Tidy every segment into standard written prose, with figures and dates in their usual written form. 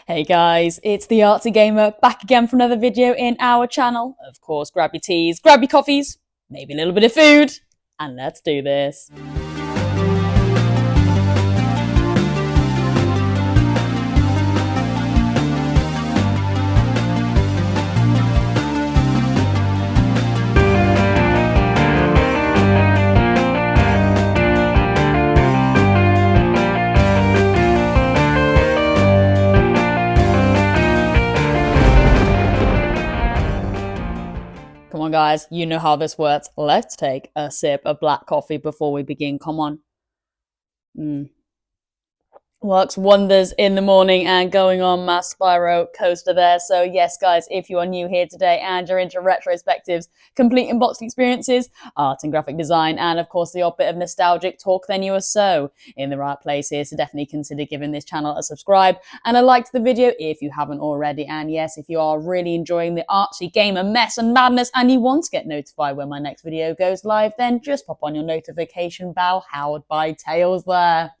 Hey guys, it's the Artsy Gamer back again for another video in our channel. Of course, grab your teas, grab your coffees, maybe a little bit of food, and let's do this. Come on guys, you know how this works. Let's take a sip of black coffee before we begin. Come on. Works wonders in the morning and going on my Spyro coaster there. So yes, guys, if you are new here today and you're into retrospectives, complete unboxing experiences, art and graphic design, and of course the odd bit of nostalgic talk, then you are so in the right place here. So definitely consider giving this channel a subscribe and a like to the video if you haven't already. And yes, if you are really enjoying the Artsy Gamer mess and madness and you want to get notified when my next video goes live, then just pop on your notification bell, powered by Tails there.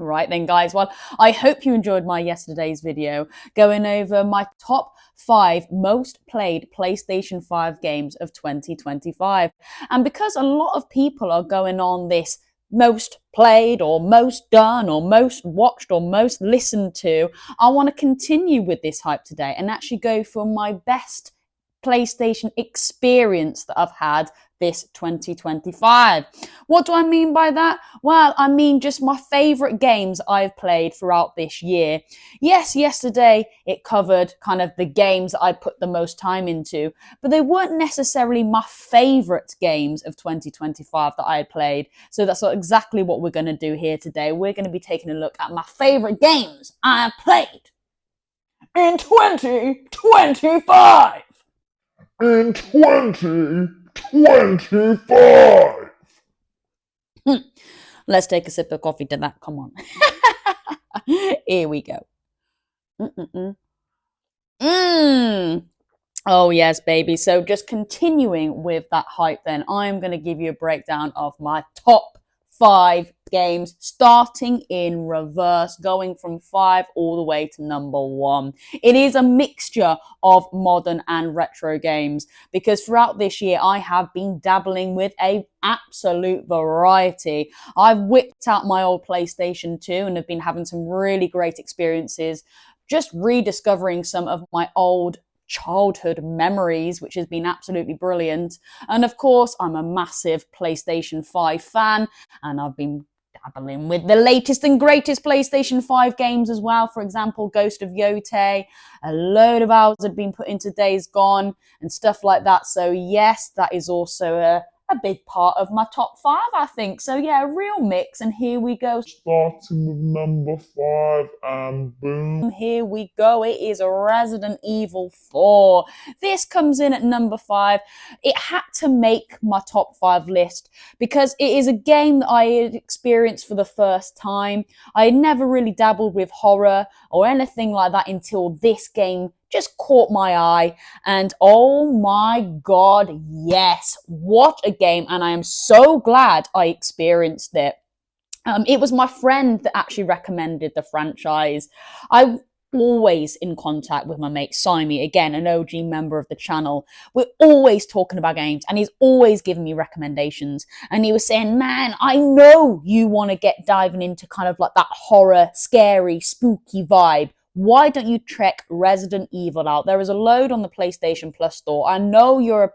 Right then guys, well, I hope you enjoyed my yesterday's video going over my top 5 most played PlayStation 5 games of 2025. And because a lot of people are going on this most played or most done or most watched or most listened to, I want to continue with this hype today and actually go for my best PlayStation experience that I've had this 2025. What do I mean by that? Well, I mean just my favorite games I've played throughout this year. Yes, yesterday it covered kind of the games that I put the most time into, but they weren't necessarily my favorite games of 2025 that I had played. So that's exactly what we're going to do here today. We're going to be taking a look at my favorite games I have played in 2025. In 2025. Let's take a sip of coffee to that. Come on. Here we go. Oh, yes, baby. So just continuing with that hype then, I'm going to give you a breakdown of my top 5 games, starting in reverse, going from 5 all the way to number 1. It is a mixture of modern and retro games because throughout this year I have been dabbling with an absolute variety. I've whipped out my old PlayStation 2 and have been having some really great experiences, just rediscovering some of my old childhood memories, which has been absolutely brilliant. And of course, I'm a massive PlayStation 5 fan, and I've been dabbling with the latest and greatest PlayStation 5 games as well. For example, Ghost of Yotei, a load of hours had been put into Days Gone and stuff like that. So yes, that is also a big part of my top 5, I think. So yeah, a real mix, and here we go. Starting with number 5 and boom. Here we go. It is Resident Evil 4. This comes in at number 5. It had to make my top 5 list because it is a game that I had experienced for the first time. I had never really dabbled with horror or anything like that until this game just caught my eye, and oh my god, yes, what a game, and I am so glad I experienced it. It was my friend that actually recommended the franchise. I'm always in contact with my mate Simon, again, an OG member of the channel. We're always talking about games and he's always giving me recommendations. And he was saying, man, I know you want to get diving into kind of like that horror, scary, spooky vibe. Why don't you check Resident Evil out? There is a load on the PlayStation Plus store. I know you're a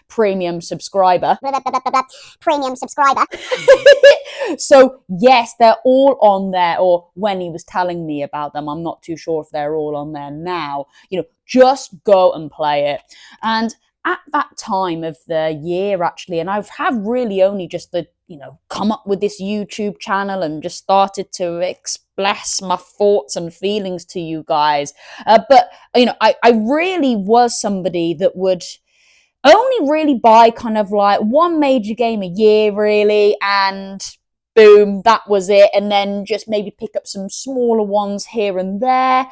premium subscriber. Premium subscriber. So yes, they're all on there, or when he was telling me about them, I'm not too sure if they're all on there now. Just go and play it. And at that time of the year, actually, and I have really only just come up with this YouTube channel and just started to express my thoughts and feelings to you guys. But I really was somebody that would only really buy kind of like one major game a year, really, and boom, that was it. And then just maybe pick up some smaller ones here and there.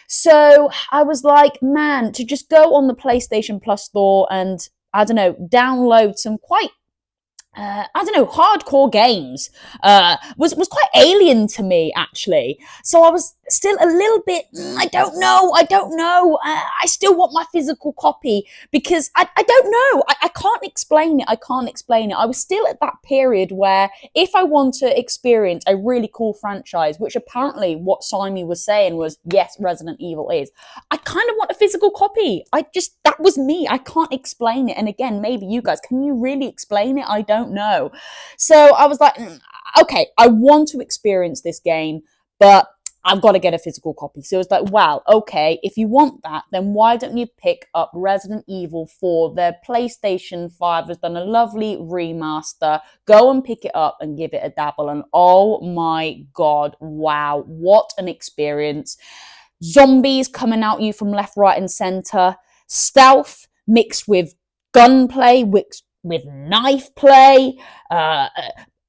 So I was like, man, to just go on the PlayStation Plus store and, I don't know, download some quite hardcore games was quite alien to me, actually. So I was still a little bit, I don't know. I still want my physical copy because I don't know. I can't explain it. I was still at that period where if I want to experience a really cool franchise, which apparently what Simon was saying was, yes, Resident Evil is, I kind of want a physical copy. That was me. I can't explain it. And again, maybe you guys, can you really explain it? I don't know. So I was like, okay, I want to experience this game, but I've got to get a physical copy. So it's like, well, okay, if you want that, then why don't you pick up Resident Evil 4? Their PlayStation 5 has done a lovely remaster. Go and pick it up and give it a dabble. And oh my God, wow, what an experience. Zombies coming at you from left, right, and center. Stealth mixed with gunplay, with knife play.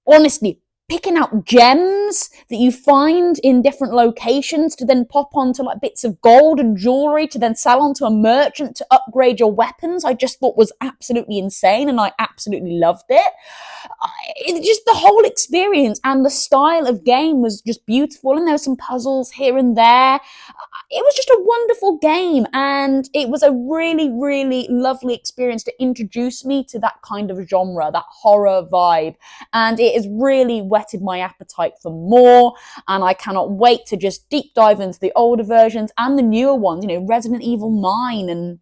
Honestly, picking out gems that you find in different locations to then pop onto like bits of gold and jewelry to then sell onto a merchant to upgrade your weapons, I just thought was absolutely insane, and I absolutely loved it. Just the whole experience and the style of game was just beautiful, and there were some puzzles here and there. It was just a wonderful game, and it was a really, really lovely experience to introduce me to that kind of genre, that horror vibe, and it has really whetted my appetite for more, and I cannot wait to just deep dive into the older versions and the newer ones, Resident Evil 9 and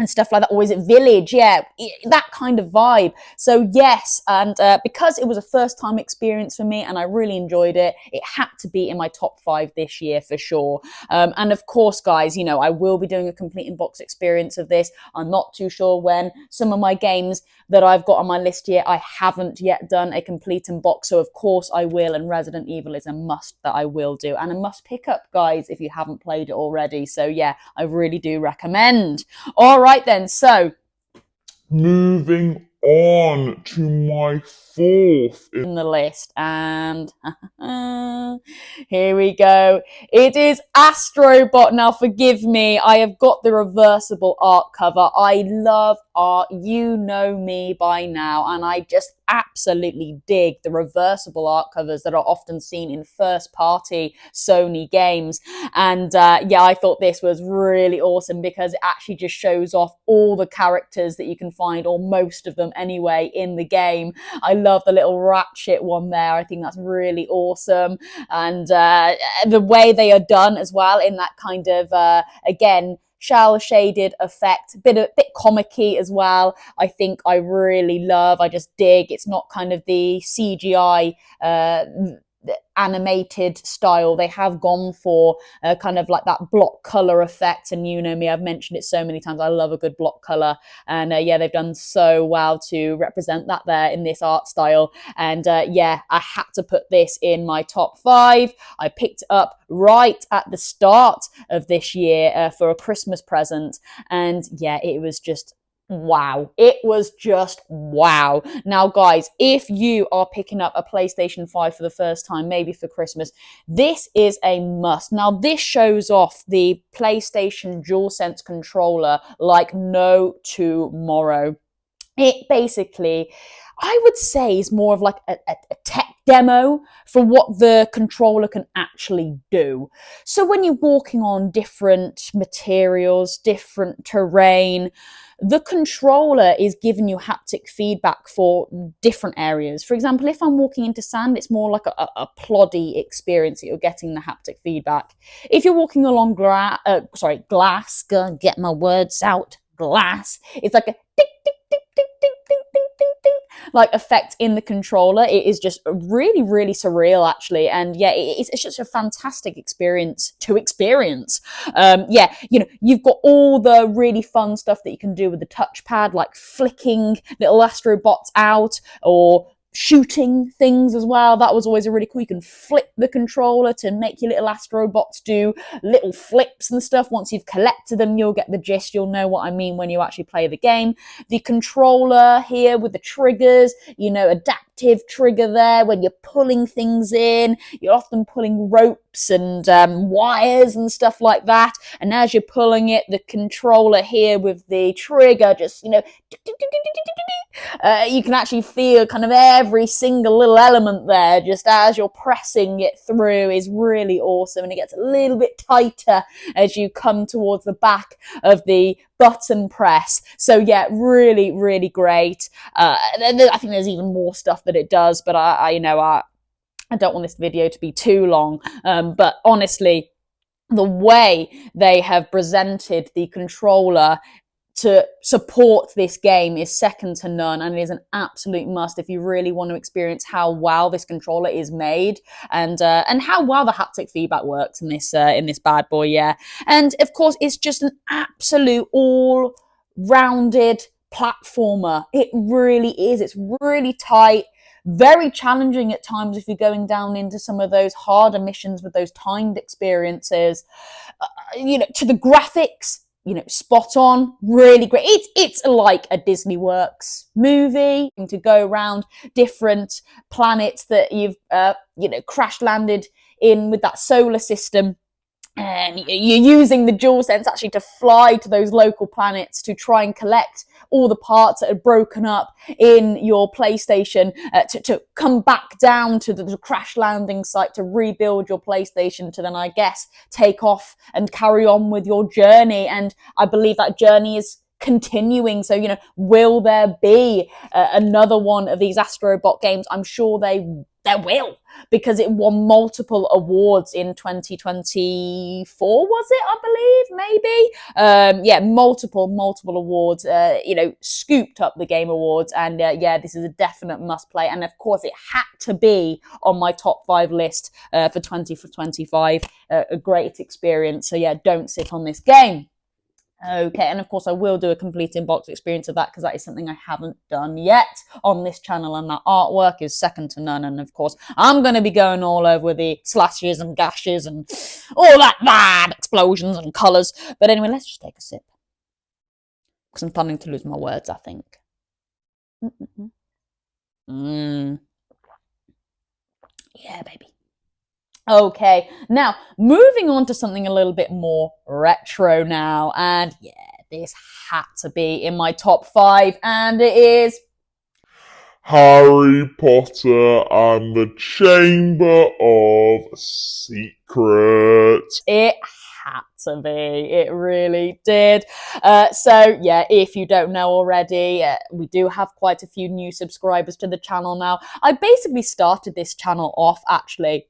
stuff like that, or is it Village? Yeah, that kind of vibe. So yes, and because it was a first time experience for me and I really enjoyed it, it had to be in my top 5 this year for sure. And of course, guys, I will be doing a complete in-box experience of this. I'm not too sure when. Some of my games that I've got on my list here, I haven't yet done a complete in-box, so of course I will, and Resident Evil is a must that I will do, and a must pick up, guys, if you haven't played it already. So yeah, I really do recommend. All right then, so Moving on to my 4th in the list, and here we go. It is Astrobot. Now forgive me, I have got the reversible art cover. I love art, you know me by now, and I just absolutely dig the reversible art covers that are often seen in first party Sony games. And yeah, I thought this was really awesome because it actually just shows off all the characters that you can find, or most of them anyway, in the game. I love the little Ratchet one there. I think that's really awesome. And the way they are done as well, in that kind of, again, shell shaded effect, bit comic-y as well. I think I really love, I just dig. It's not kind of the CGI animated style. They have gone for kind of like that block color effect, and you know me, I've mentioned it so many times, I love a good block color, and yeah, they've done so well to represent that there in this art style. And yeah, I had to put this in my top 5. I picked it up right at the start of this year for a Christmas present, and yeah, it was just wow. It was just wow. Now, guys, if you are picking up a PlayStation 5 for the first time, maybe for Christmas, this is a must. Now, this shows off the PlayStation DualSense controller like no tomorrow. It basically, I would say, is more of like a tech demo for what the controller can actually do. So when you're walking on different materials, different terrain, the controller is giving you haptic feedback for different areas. For example, if I'm walking into sand, it's more like a ploddy experience that you're getting the haptic feedback. If you're walking along glass, go get my words out, glass, it's like a tick, tick, tick, tick, tick, tick, tick, tick, tick, like effect in the controller. It is just really, really surreal, actually. And yeah, it's just a fantastic experience to experience. Yeah, you've got all the really fun stuff that you can do with the touchpad, like flicking little astrobots out, or shooting things as well. That was always a really cool. You can flip the controller to make your little astrobots do little flips and stuff. Once you've collected them, you'll get the gist. You'll know what I mean when you actually play the game. The controller here with the triggers, adapt active trigger there when you're pulling things in. You're often pulling ropes and wires and stuff like that. And as you're pulling it, the controller here with the trigger just, you can actually feel kind of every single little element there just as you're pressing it through is really awesome. And it gets a little bit tighter as you come towards the back of the button press. So yeah, really, really great. I think there's even more stuff that it does, but I don't want this video to be too long. But honestly, the way they have presented the controller to support this game is second to none, and it is an absolute must if you really want to experience how well this controller is made and how well the haptic feedback works in this bad boy. Yeah, and of course it's just an absolute all-rounded platformer. It really is. It's really tight, very challenging at times if you're going down into some of those harder missions with those timed experiences. To the graphics, spot on, really great. It's like a Disney Works movie to go around different planets that you've crash landed in with that solar system. And you're using the DualSense actually to fly to those local planets to try and collect all the parts that are broken up in your PlayStation to come back down to the crash landing site to rebuild your PlayStation to then, I guess, take off and carry on with your journey. And I believe that journey is continuing. So, will there be another one of these Astrobot games? I'm sure there will, because it won multiple awards in 2024, was it? I believe, maybe. Multiple awards, scooped up the Game Awards. And this is a definite must play. And of course, it had to be on my top 5 list for 2025. A great experience. So yeah, don't sit on this game. Okay, and of course I will do a complete in-box experience of that because that is something I haven't done yet on this channel, and that artwork is second to none. And of course I'm going to be going all over with the slashes and gashes and all that bad explosions and colours. But anyway, let's just take a sip because I'm starting to lose my words, I think. Yeah, baby. Okay, now moving on to something a little bit more retro now, and yeah, this had to be in my top 5, and it is Harry Potter and the Chamber of Secrets. It had to be. It really did. So yeah, if you don't know already, we do have quite a few new subscribers to the channel now. I basically started this channel off actually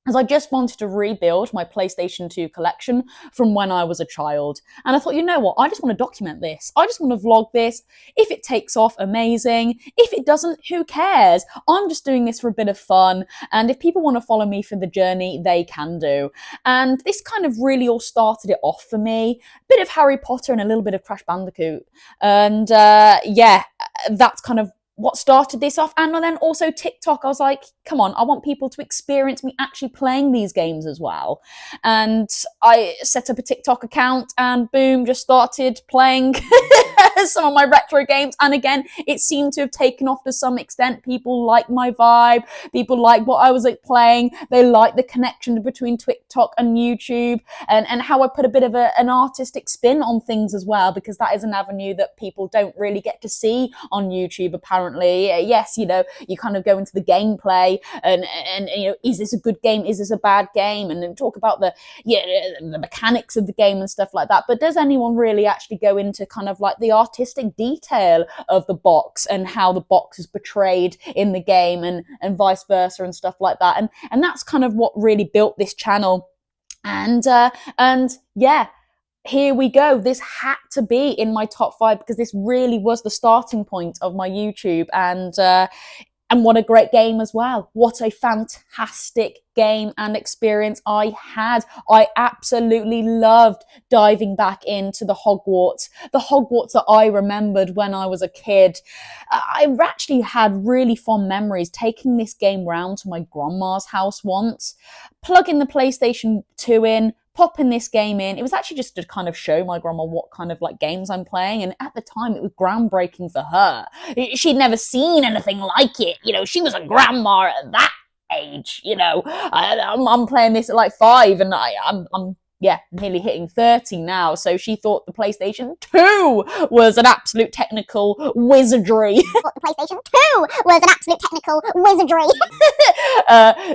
as I just wanted to rebuild my PlayStation 2 collection from when I was a child. And I thought, you know what, I just want to document this. I just want to vlog this. If it takes off, amazing. If it doesn't, who cares? I'm just doing this for a bit of fun. And if people want to follow me for the journey, they can do. And this kind of really all started it off for me. A bit of Harry Potter and a little bit of Crash Bandicoot. And that's kind of what started this off. And then also TikTok, I was like, come on, I want people to experience me actually playing these games as well. And I set up a TikTok account and boom, just started playing some of my retro games. And again, it seemed to have taken off to some extent. People like my vibe, people like what I was playing, they like the connection between TikTok and YouTube, and how I put a bit of an artistic spin on things as well, because that is an avenue that people don't really get to see on YouTube apparently. Yes, you kind of go into the gameplay and is this a good game, is this a bad game, and then talk about the mechanics of the game and stuff like that. But does anyone really actually go into kind of like the artistic detail of the box and how the box is portrayed in the game and vice versa and stuff like that? And that's kind of what really built this channel. And yeah, here we go. This had to be in my top 5 because this really was the starting point of my YouTube. And what a great game as well. What a fantastic game and experience I had. I absolutely loved diving back into the Hogwarts that I remembered when I was a kid. I actually had really fond memories taking this game round to my grandma's house once, plugging the PlayStation 2 in, popping this game in. It was actually just to kind of show my grandma what kind of like games I'm playing. And at the time, it was groundbreaking for her. She'd never seen anything like it. You know, she was a grandma at that age. You know, I'm playing this at like 5, and I'm nearly hitting 30 now. So she thought the PlayStation 2 was an absolute technical wizardry. The PlayStation 2 was an absolute technical wizardry.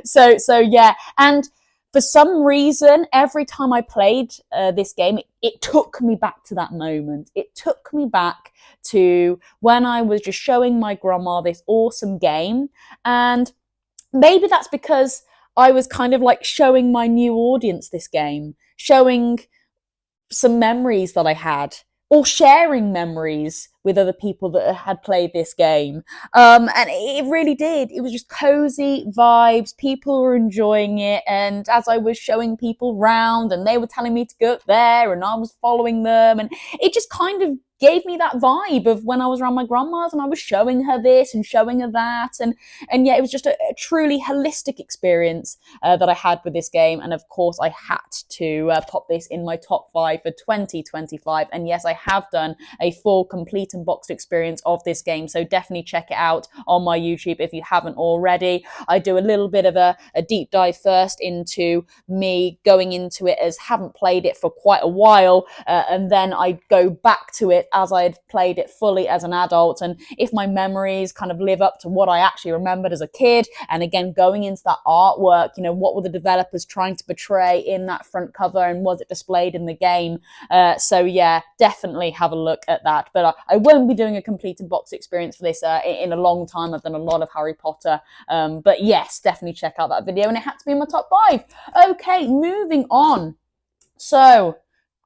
So yeah, and for some reason, every time I played this game, it took me back to that moment. It took me back to when I was just showing my grandma this awesome game. And maybe that's because I was kind of like showing my new audience this game, showing some memories that I had, or sharing memories with other people that had played this game. And it really did. It was just cozy vibes. People were enjoying it. And as I was showing people round and they were telling me to go up there and I was following them, and it just kind of gave me that vibe of when I was around my grandma's and I was showing her this and showing her that. And yeah, it was just a truly holistic experience that I had with this game. And of course, I had to pop this in my top 5 for 2025. And yes, I have done a full, complete and boxed experience of this game. So definitely check it out on my YouTube if you haven't already. I do a little bit of a deep dive first into me going into it as haven't played it for quite a while. And then I go back to it as I had played it fully as an adult, and if my memories kind of live up to what I actually remembered as a kid. And again, going into that artwork, you know, what were the developers trying to portray in that front cover, and was it displayed in the game? So yeah, definitely have a look at that. But I won't be doing a complete and box experience for this in a long time. I've done a lot of Harry Potter, but yes, definitely check out that video, and it had to be in my top 5. Okay, moving on. So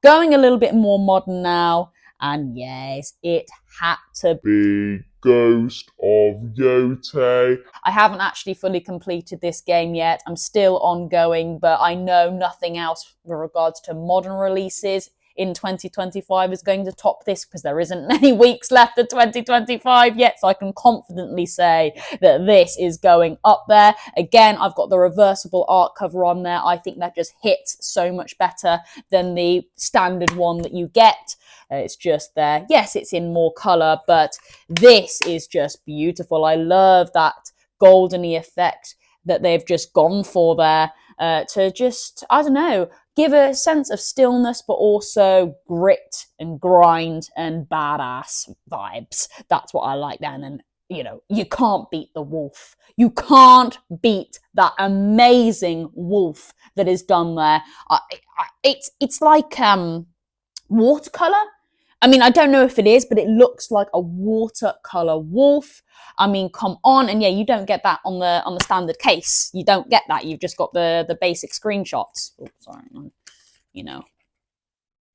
going a little bit more modern now. And yes, it had to be Ghost of Yotei. I haven't actually fully completed this game yet. I'm still ongoing, but I know nothing else with regards to modern releases in 2025 is going to top this, because there isn't many weeks left of 2025 yet. So I can confidently say that this is going up there. Again, I've got the reversible art cover on there. I think that just hits so much better than the standard one that you get. It's just there. Yes, it's in more color, but this is just beautiful. I love that goldeny effect that they've just gone for there to just, I don't know, give a sense of stillness, but also grit and grind and badass vibes. That's what I like there. And then, you know, you can't beat the wolf. You can't beat that amazing wolf that is done there. It's like watercolor. I mean, I don't know if it is, but it looks like a watercolor wolf. I mean, come on. And yeah, you don't get that on the standard case. You don't get that. You've just got the basic screenshots. Oh, sorry. You know,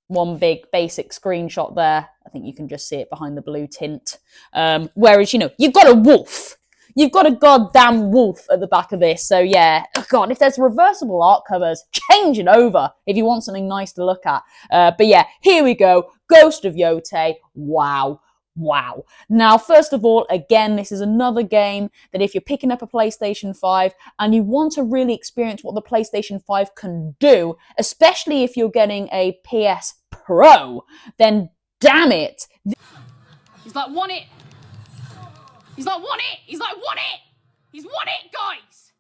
one big basic screenshot there. I think you can just see it behind the blue tint. Whereas, you know, you've got a wolf. You've got a goddamn wolf at the back of this. So yeah, oh God, if there's reversible art covers, change it over if you want something nice to look at. But yeah, here we go. Ghost of Yotei. Wow. Wow. Now, first of all, again, this is another game that if you're picking up a PlayStation 5 and you want to really experience what the PlayStation 5 can do, especially if you're getting a PS Pro, then damn it. He's like, want it. He's like, want it. He's like, want it. He's won it, guys.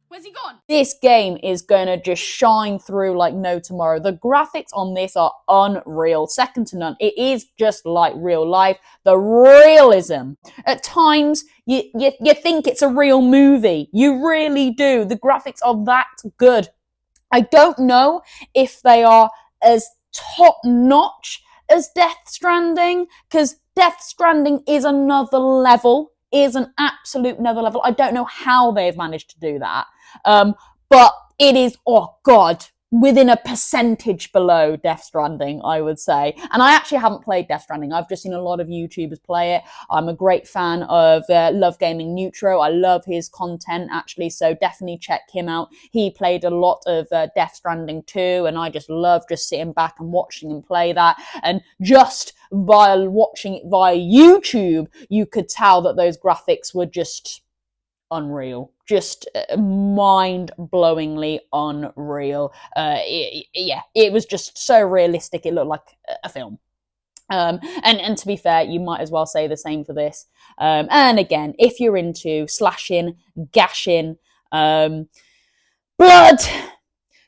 Where's he gone? This game is going to just shine through like no tomorrow. The graphics on this are unreal, second to none. It is just like real life. The realism. At times, you think it's a real movie. You really do. The graphics are that good. I don't know if they are as top-notch as Death Stranding, because Death Stranding is another level, is an absolute another level. I don't know how they've managed to do that. But it is, oh God, within a percentage below Death Stranding, I would say. And I actually haven't played Death Stranding. I've just seen a lot of YouTubers play it. I'm a great fan of Love Gaming Neutro. I love his content, actually, so definitely check him out. He played a lot of Death Stranding 2, and I just love just sitting back and watching him play that. And just by watching it via YouTube, you could tell that those graphics were just unreal, just mind-blowingly unreal. It was just so realistic. It looked like a film. And to be fair, you might as well say the same for this. And again, if you're into slashing, gashing, blood,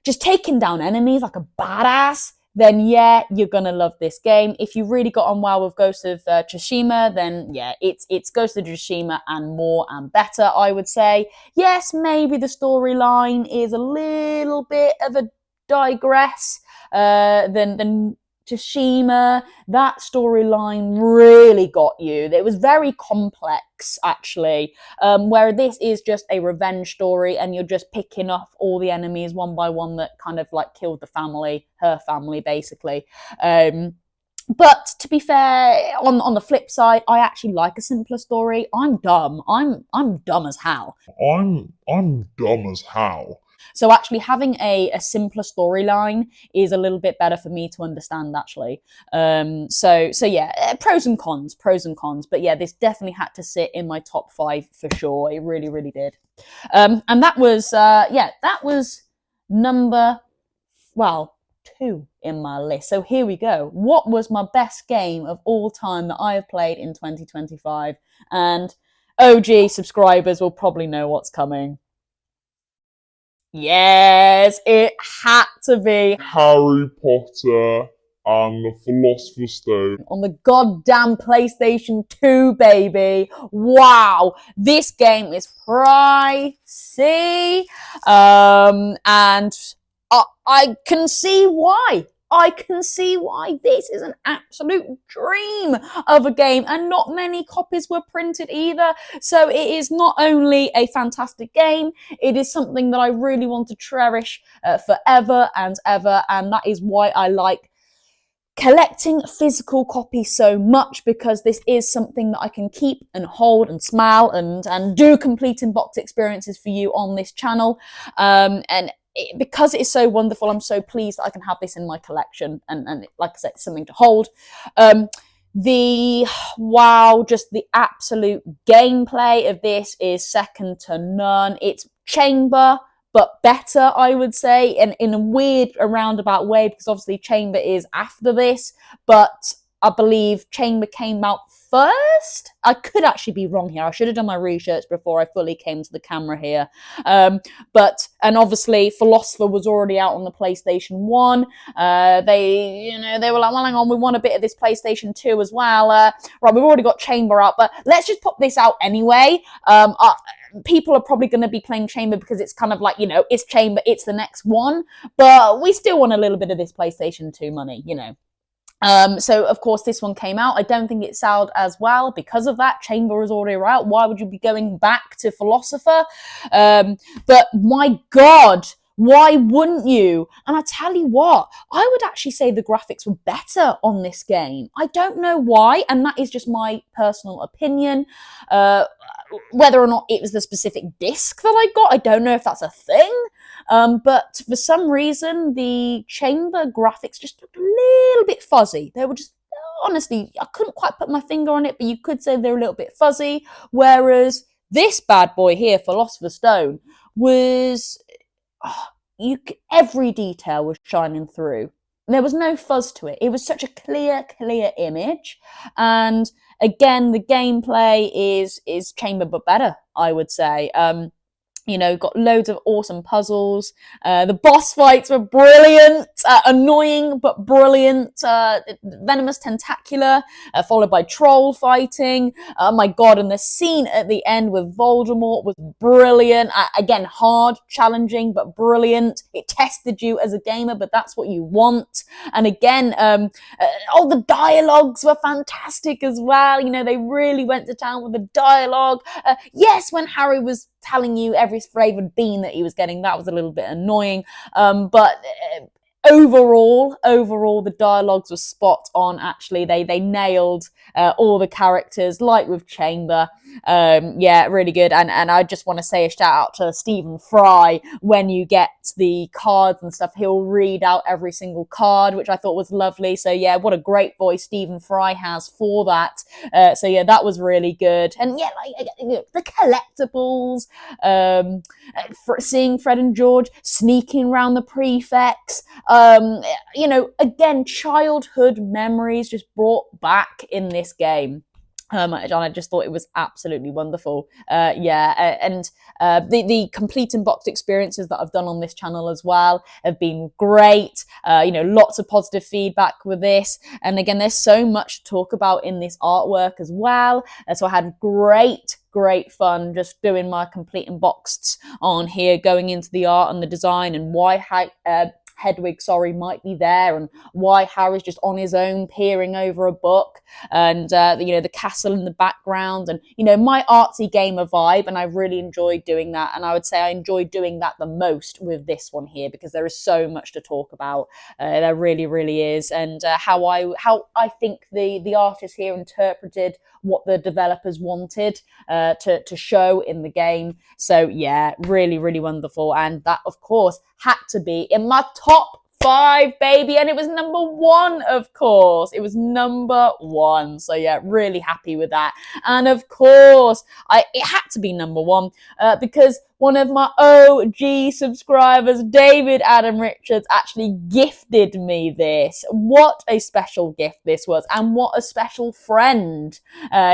just taking down enemies like a badass, then yeah, you're gonna love this game. If you really got on well with Ghost of Tsushima, then yeah, it's Ghost of Tsushima and more and better, I would say. Yes, maybe the storyline is a little bit of a digress than Tsushima. That storyline really got you. It was very complex, actually, where this is just a revenge story and you're just picking off all the enemies one by one that kind of like killed the family, her family, basically. But to be fair, on the flip side, I actually like a simpler story. I'm dumb. I'm dumb as hell. I'm dumb as hell. So actually having a simpler storyline is a little bit better for me to understand, actually. So yeah, pros and cons. But yeah, this definitely had to sit in my top 5 for sure. It really, really did. And that was, that was number, 2 in my list. So here we go. What was my best game of all time that I have played in 2025? And OG subscribers will probably know what's coming. Yes, it had to be Harry Potter and the Philosopher's Stone. on the goddamn PlayStation 2, baby. Wow, this game is pricey. And I can see why. This is an absolute dream of a game, and not many copies were printed either. So it is not only a fantastic game, it is something that I really want to cherish forever and ever, and that is why I like collecting physical copies so much, because this is something that I can keep and hold and smell and do complete in-box experiences for you on this channel. Because it is so wonderful, I'm so pleased that I can have this in my collection, and like I said, it's something to hold. Just the absolute gameplay of this is second to none. It's Chamber, but better, I would say, and in a weird roundabout way, because obviously Chamber is after this, but I believe Chamber came out first. I could actually be wrong here. I should have done my research before I fully came to the camera here. And obviously Philosopher was already out on the PlayStation 1. They were like, well, hang on, we want a bit of this PlayStation 2 as well. Right, we've already got Chamber out, but let's just pop this out anyway. People are probably going to be playing Chamber because it's kind of like, it's Chamber, it's the next one, but we still want a little bit of this PlayStation 2 money, So, of course, this one came out. I don't think it sold as well because of that. Chamber was already out. Why would you be going back to Philosopher? But my God, why wouldn't you? And I tell you what, I would actually say the graphics were better on this game. I don't know why, and that is just my personal opinion. Whether or not it was the specific disc that I got, I don't know if that's a thing. But for some reason, the Chamber graphics just looked a little bit fuzzy. They were just, honestly, I couldn't quite put my finger on it, but you could say they're a little bit fuzzy. Whereas this bad boy here, Philosopher's Stone, was, every detail was shining through. There was no fuzz to it. It was such a clear image. And again, the gameplay is Chamber but better, I would say. Got loads of awesome puzzles. The boss fights were brilliant, annoying but brilliant. Venomous Tentacular, followed by troll fighting. Oh my God, and the scene at the end with Voldemort was brilliant. Again, hard, challenging, but brilliant. It tested you as a gamer, but that's what you want. And again, all the dialogues were fantastic as well. They really went to town with the dialogue. Yes, when Harry was telling you every flavored bean that he was getting, that was a little bit annoying, but overall, the dialogues were spot on. Actually, they nailed all the characters, like with Chamber. Yeah, really good. And I just want to say a shout out to Stephen Fry. When you get the cards and stuff, he'll read out every single card, which I thought was lovely. So yeah, what a great voice Stephen Fry has for that. So yeah, that was really good. And yeah, like the collectibles, seeing Fred and George sneaking around the prefects, you know, again, childhood memories just brought back in this game. And I just thought it was absolutely wonderful. Yeah, and the complete and boxed experiences that I've done on this channel as well have been great. You know, lots of positive feedback with this. And again, there's so much to talk about in this artwork as well. So I had great fun just doing my complete and boxed on here, going into the art and the design and why Hedwig, might be there, and why Harry's just on his own peering over a book, and you know, the castle in the background, and you know, my artsy gamer vibe. And I really enjoyed doing that, and I would say I enjoyed doing that the most with this one here, because there is so much to talk about. There really is. And how I think the artists here interpreted what the developers wanted to show in the game. So yeah, really wonderful. And that, of course, had to be in my top 5, baby, and it was number 1, of course. It was number 1. So yeah, really happy with that. And of course, it had to be number 1 because one of my OG subscribers, David Adam Richards, actually gifted me this. What a special gift this was, and what a special friend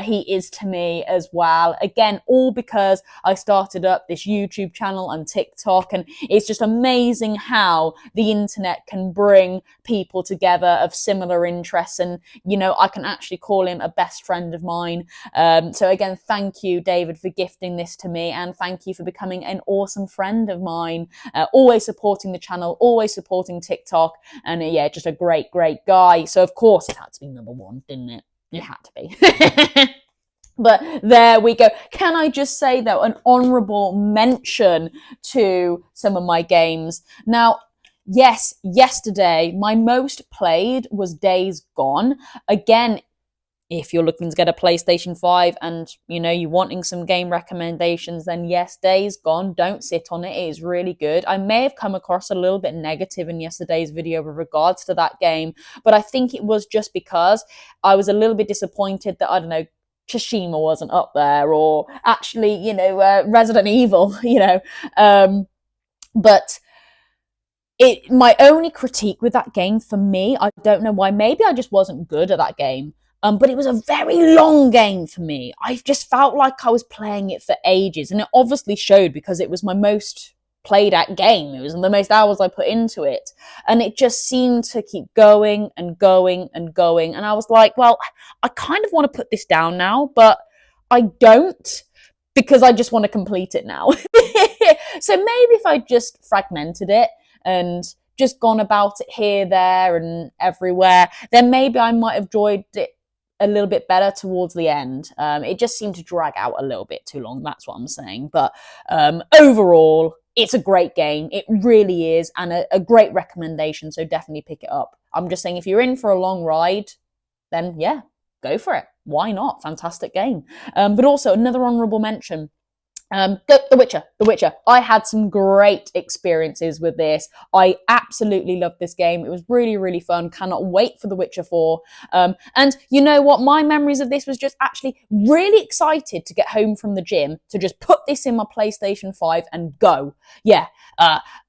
he is to me as well. Again, all because I started up this YouTube channel and TikTok, and it's just amazing how the internet can bring people together of similar interests. And, you know, I can actually call him a best friend of mine. So again, thank you, David, for gifting this to me, and thank you for becoming an awesome friend of mine, always supporting the channel, always supporting TikTok, and yeah, just a great guy. So of course it had to be number 1, didn't it? It had to be. But there we go. Can I just say, though, an honourable mention to some of my games. Now, yes, yesterday my most played was Days Gone. Again, if you're looking to get a PlayStation 5 and, you know, you're wanting some game recommendations, then yes, Days Gone, don't sit on it. It is really good. I may have come across a little bit negative in yesterday's video with regards to that game, but I think it was just because I was a little bit disappointed that, I don't know, Tsushima wasn't up there, or actually, you know, Resident Evil, you know. But my only critique with that game, for me, I don't know why, maybe I just wasn't good at that game. But it was a very long game for me. I just felt like I was playing it for ages, and it obviously showed because it was my most played at game. It was the most hours I put into it, and it just seemed to keep going and going and going. And I was like, well, I kind of want to put this down now, but I don't, because I just want to complete it now. So maybe if I just fragmented it and just gone about it here, there, and everywhere, then maybe I might have enjoyed it a little bit better towards the end. It just seemed to drag out a little bit too long. That's what I'm saying. But overall, it's a great game. It really is, and a great recommendation. So definitely pick it up. I'm just saying, if you're in for a long ride, then yeah, go for it. Why not? Fantastic game. But also another honourable mention. The Witcher. I had some great experiences with this. I absolutely loved this game. It was really fun. Cannot wait for The Witcher 4. And you know what? My memories of this was just actually really excited to get home from the gym, to just put this in my PlayStation 5 and go. Yeah.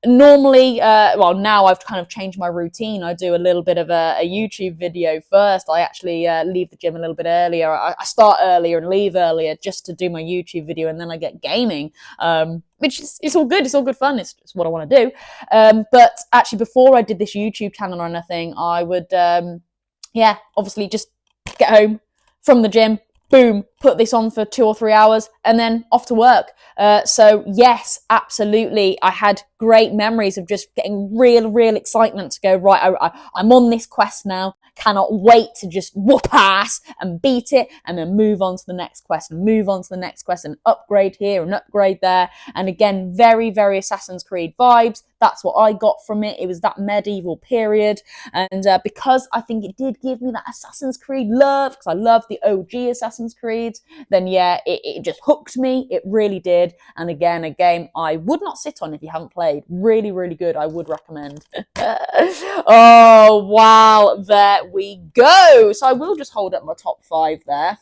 Normally, well, now I've kind of changed my routine. I do a little bit of a YouTube video first. I actually leave the gym a little bit earlier. I start earlier and leave earlier just to do my YouTube video, and then I get gaming, which is, it's all good. It's all good fun. It's what I want to do. But actually, before I did this YouTube channel or anything, I would, yeah, obviously just get home from the gym, boom, put this on for 2 or 3 hours, and then off to work. So yes, absolutely. I had great memories of just getting real excitement to go, right, I'm on this quest now. Cannot wait to just whoop ass and beat it, and then move on to the next quest, and move on to the next quest, and upgrade here and upgrade there. And again, very Assassin's Creed vibes. That's what I got from it. It was that medieval period. And because I think it did give me that Assassin's Creed love, because I love the OG Assassin's Creed, then yeah, it just hooked me. It really did. And again, a game I would not sit on if you haven't played. Really good. I would recommend. Oh, wow. There we go. So I will just hold up my top 5 there.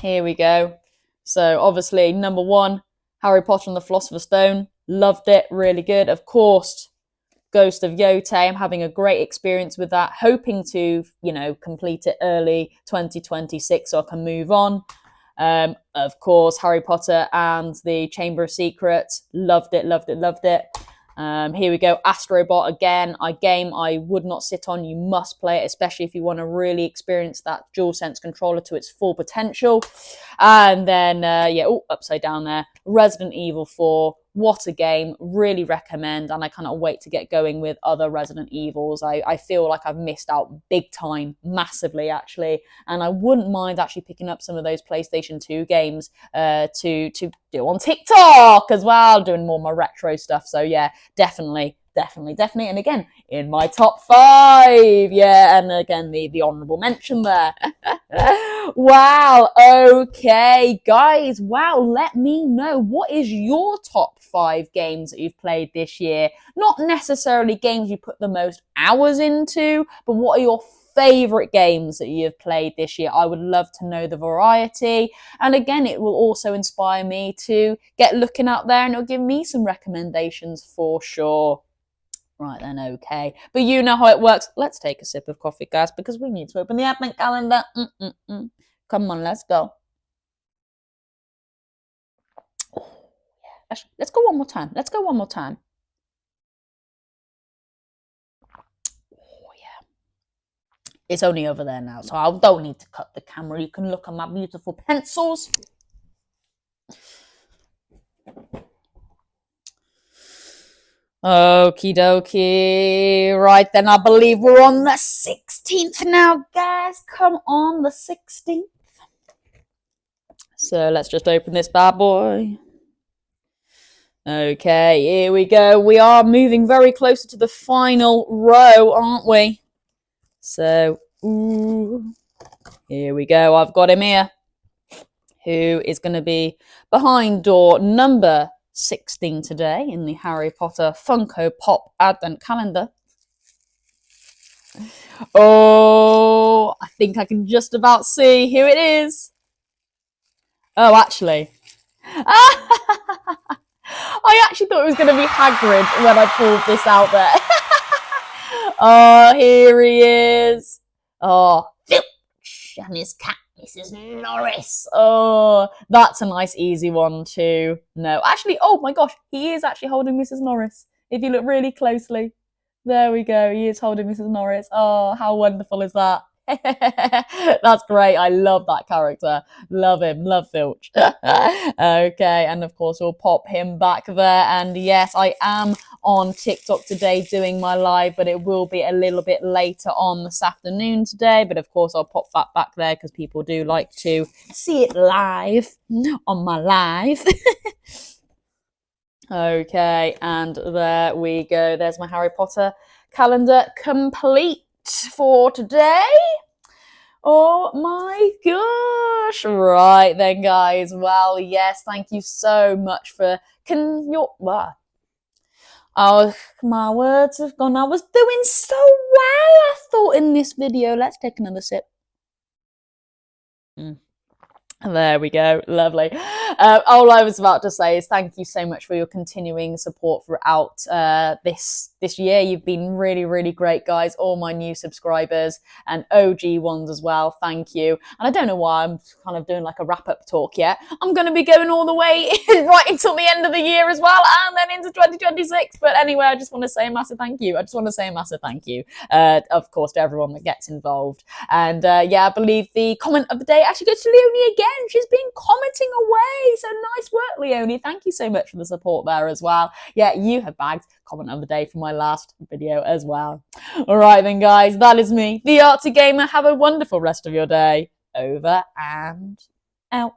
Here we go. So obviously, number 1, Harry Potter and the Philosopher's Stone. Loved it. Really good. Of course, Ghost of Yotei. I'm having a great experience with that. Hoping to, complete it early 2026 so I can move on. Of course, Harry Potter and the Chamber of Secrets. Loved it. Here we go. Astrobot again. A game I would not sit on. You must play it, especially if you want to really experience that DualSense controller to its full potential. And then, upside down there. Resident Evil 4. What a game. Really recommend. And I cannot wait to get going with other Resident Evils. I feel like I've missed out big time, massively actually. And I wouldn't mind actually picking up some of those PlayStation 2 games to do on TikTok as well, doing more of my retro stuff. So yeah, definitely. And again, in my top 5. Yeah, and again, the honourable mention there. Wow, okay, guys. Wow, let me know, what is your top 5 games that you've played this year? Not necessarily games you put the most hours into, but what are your favourite games that you've played this year? I would love to know the variety. And again, it will also inspire me to get looking out there, and it'll give me some recommendations for sure. Right then, okay. But you know how it works. Let's take a sip of coffee, guys, because we need to open the advent calendar. Come on, let's go. Oh, yeah. Let's go one more time. Oh, yeah. It's only over there now, so I don't need to cut the camera. You can look at my beautiful pencils. Okie dokie. Right then, I believe we're on the 16th now, guys. Come on, the 16th. So let's just open this bad boy. Okay, here we go. We are moving very closer to the final row, aren't we? So, here we go. I've got him here. Who is going to be behind door number 16 today in the Harry Potter Funko Pop Advent Calendar. Oh, I think I can just about see who it is. Oh, actually. I actually thought it was going to be Hagrid when I pulled this out there. Oh, here he is. Oh, Filch and his cat, Mrs. Norris. Oh, that's a nice easy one too. No, actually, oh my gosh, he is actually holding Mrs. Norris. If you look really closely. There we go. He is holding Mrs. Norris. Oh, how wonderful is that? That's great. I love that character. Love him. Love Filch. Okay, and of course we'll pop him back there. And yes, I am on TikTok today doing my live, but it will be a little bit later on this afternoon today. But of course I'll pop that back there because people do like to see it live on my live. Okay, and there we go. There's my Harry Potter calendar complete for today. Oh my gosh. Right then, guys. Well, yes, thank you so much for oh, my words have gone. I was doing so well, I thought, in this video. Let's take another sip. There we go. Lovely. All I was about to say is thank you so much for your continuing support throughout this year. You've been really, really great, guys. All my new subscribers and OG ones as well. Thank you. And I don't know why I'm kind of doing like a wrap-up talk yet. I'm going to be going all the way right until the end of the year as well, and then into 2026. But anyway, I just want to say a massive thank you. Of course, to everyone that gets involved. And yeah, I believe the comment of the day actually goes to Leonie again. She's been commenting away. So nice work, Leonie. Thank you so much for the support there as well. Yeah, you have bagged comment of the day for my last video as well. All right then, guys, that is me, the Arctic Gamer. Have a wonderful rest of your day. Over and out.